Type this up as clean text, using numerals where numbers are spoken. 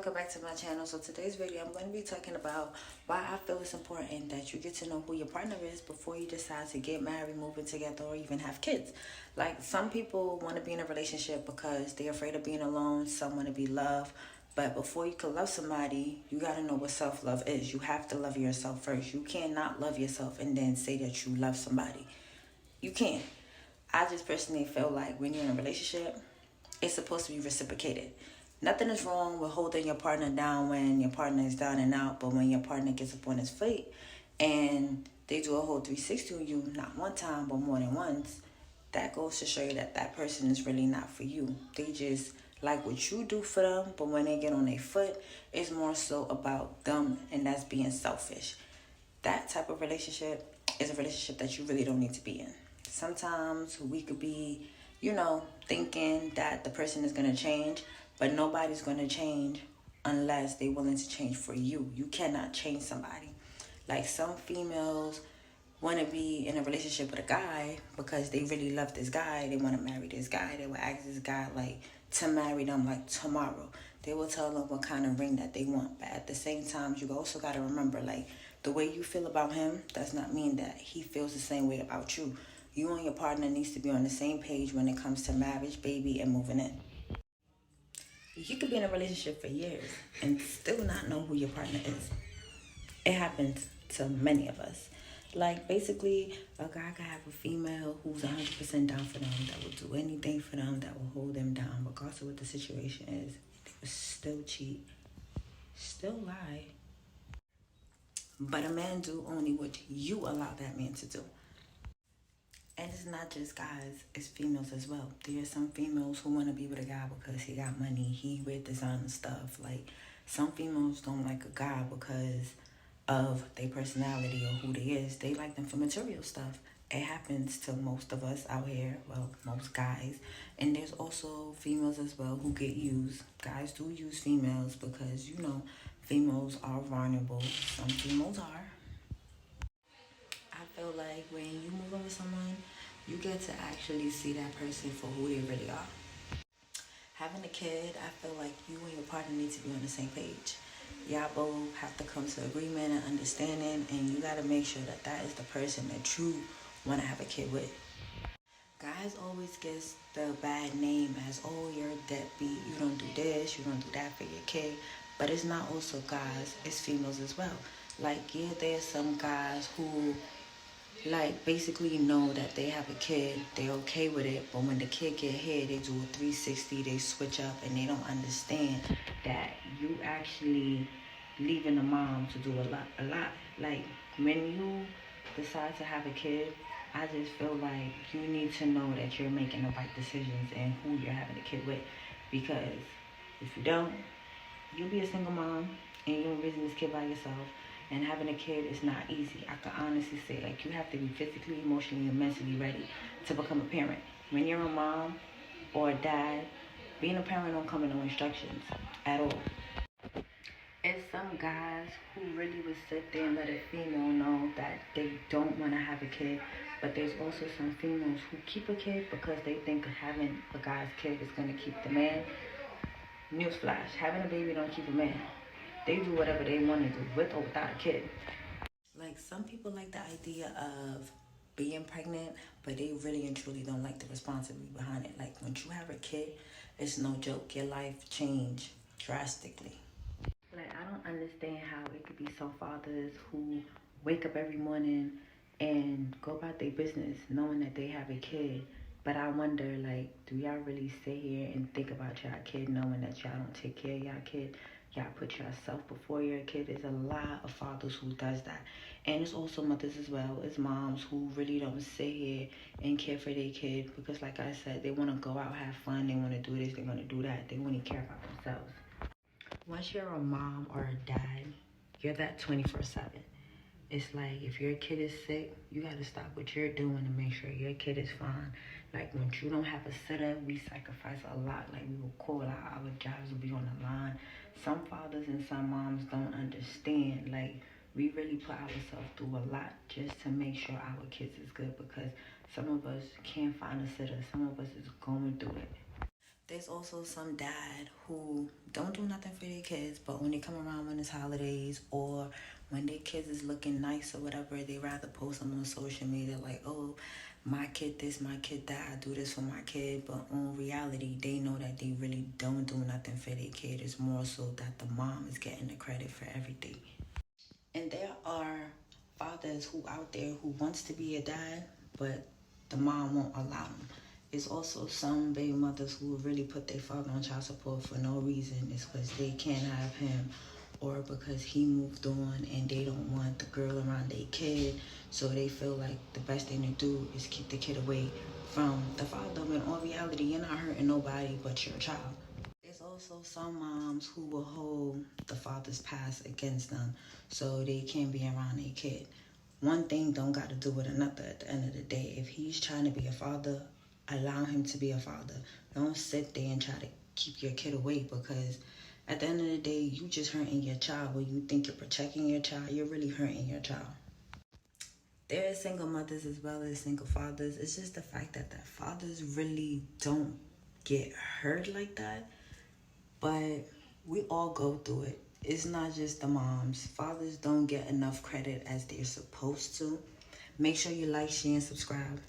welcome back to my channel. So today's video I'm going to be talking about why I feel it's important that you get to know who your partner is before you decide to get married, move in together, or even have kids. Like, some people want to be in a relationship because they're afraid of being alone. Some want to be loved. But before you can love somebody, you got to know what self-love is. You have to love yourself first. You cannot love yourself and then say that you love somebody. You can't. I just personally feel like when you're in a relationship, it's supposed to be reciprocated. Nothing is wrong with holding your partner down when your partner is down and out, but when your partner gets up on his feet and they do a whole 360 on you, not one time, but more than once, that goes to show you that that person is really not for you. They just like what you do for them, but when they get on their foot, it's more so about them, and that's being selfish. That type of relationship is a relationship that you really don't need to be in. Sometimes we could be, thinking that the person is going to change, but nobody's going to change unless they're willing to change for you. You cannot change somebody. Like, some females want to be in a relationship with a guy because they really love this guy. They want to marry this guy. They will ask this guy, like, to marry them, like, tomorrow. They will tell them what kind of ring that they want. But at the same time, you also got to remember, like, the way you feel about him does not mean that he feels the same way about you. You and your partner needs to be on the same page when it comes to marriage, baby, and moving in. You could be in a relationship for years and still not know who your partner is. It happens to many of us. Like, basically, a guy could have a female who's 100% down for them, that will do anything for them, that will hold them down, regardless of what the situation is. They will still cheat, still lie. But a man do only what you allow that man to do. And it's not just guys, it's females as well. There are some females who want to be with a guy because he got money, he wear designer stuff. Like, some females don't like a guy because of their personality or who they is. They like them for material stuff. It happens to most of us out here, well, most guys. And there's also females as well who get used. Guys do use females because, females are vulnerable. Some females are. I feel like when you move in with someone, you get to actually see that person for who they really are. Having a kid, I feel like you and your partner need to be on the same page. Y'all both have to come to agreement and understanding, and you got to make sure that that is the person that you want to have a kid with. Guys always get the bad name as, oh, you're a deadbeat, you don't do this, you don't do that for your kid. But it's not also guys, it's females as well. Like, yeah, there's some guys who, like, basically know that they have a kid, they're okay with it, but when the kid get here, they do a 360, they switch up, and they don't understand that you actually leaving the mom to do a lot. Like, when you decide to have a kid, I just feel like you need to know that you're making the right decisions and who you're having a kid with, because if you don't, you'll be a single mom and you're raising this kid by yourself. And having a kid is not easy. I can honestly say, like, you have to be physically, emotionally, and mentally ready to become a parent. When you're a mom or a dad, being a parent don't come with no instructions at all. It's some guys who really would sit there and let a female know that they don't want to have a kid. But there's also some females who keep a kid because they think having a guy's kid is going to keep the man. Newsflash, having a baby don't keep a man. They do whatever they want to do, with or without a kid. Like, some people like the idea of being pregnant, but they really and truly don't like the responsibility behind it. Like, once you have a kid, it's no joke. Your life change drastically. Like, I don't understand how it could be some fathers who wake up every morning and go about their business knowing that they have a kid. But I wonder, like, do y'all really sit here and think about y'all kid knowing that y'all don't take care of y'all kid? Y'all put yourself before your kid. There's a lot of fathers who does that. And it's also mothers as well. It's moms who really don't sit here and care for their kid because, like I said, they want to go out, have fun. They want to do this. They want to do that. They want to care about themselves. Once you're a mom or a dad, you're that 24/7. It's like, if your kid is sick, you got to stop what you're doing to make sure your kid is fine. Like, when you don't have a sitter, we sacrifice a lot. Like, we will call out, our jobs will be on the line. Some fathers and some moms don't understand. Like, we really put ourselves through a lot just to make sure our kids is good, because some of us can't find a sitter. Some of us is going through it. There's also some dad who don't do nothing for their kids, but when they come around when it's holidays or when their kids is looking nice or whatever, they rather post them on social media like, oh, my kid this, my kid that, I do this for my kid. But in reality, they know that they really don't do nothing for their kid. It's more so that the mom is getting the credit for everything. And there are fathers who out there who wants to be a dad, but the mom won't allow them. There's also some baby mothers who really put their father on child support for no reason. It's because they can't have him or because he moved on and they don't want the girl around their kid. So they feel like the best thing to do is keep the kid away from the father. But in all reality, you're not hurting nobody but your child. There's also some moms who will hold the father's past against them so they can't be around their kid. One thing don't got to do with another at the end of the day. If he's trying to be a father, allow him to be a father. Don't sit there and try to keep your kid away, because at the end of the day, you just hurting your child. When you think you're protecting your child, you're really hurting your child. There are single mothers as well as single fathers. It's just the fact that the fathers really don't get hurt like that. But we all go through it. It's not just the moms. Fathers don't get enough credit as they're supposed to. Make sure you like, share, and subscribe.